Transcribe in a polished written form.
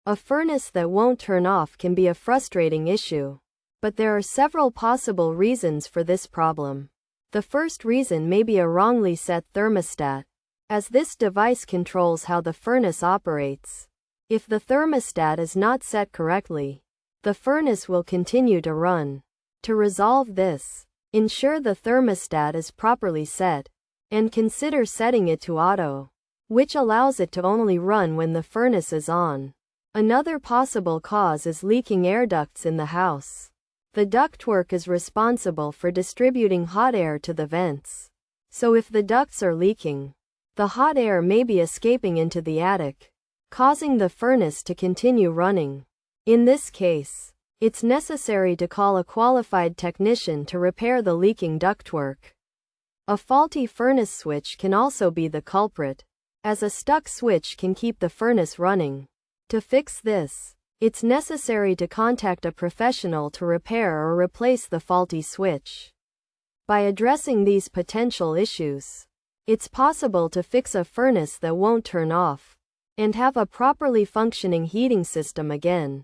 A furnace that won't turn off can be a frustrating issue. But there are several possible reasons for this problem. The first reason may be a wrongly set thermostat, as this device controls how the furnace operates. If the thermostat is not set correctly, the furnace will continue to run. To resolve this, ensure the thermostat is properly set, and consider setting it to auto, which allows it to only run when the furnace is on. Another possible cause is leaking air ducts in the house. The ductwork is responsible for distributing hot air to the vents. So if the ducts are leaking, the hot air may be escaping into the attic, causing the furnace to continue running. In this case, it's necessary to call a qualified technician to repair the leaking ductwork. A faulty furnace switch can also be the culprit, as a stuck switch can keep the furnace running. To fix this, it's necessary to contact a professional to repair or replace the faulty switch. By addressing these potential issues, it's possible to fix a furnace that won't turn off, and have a properly functioning heating system again.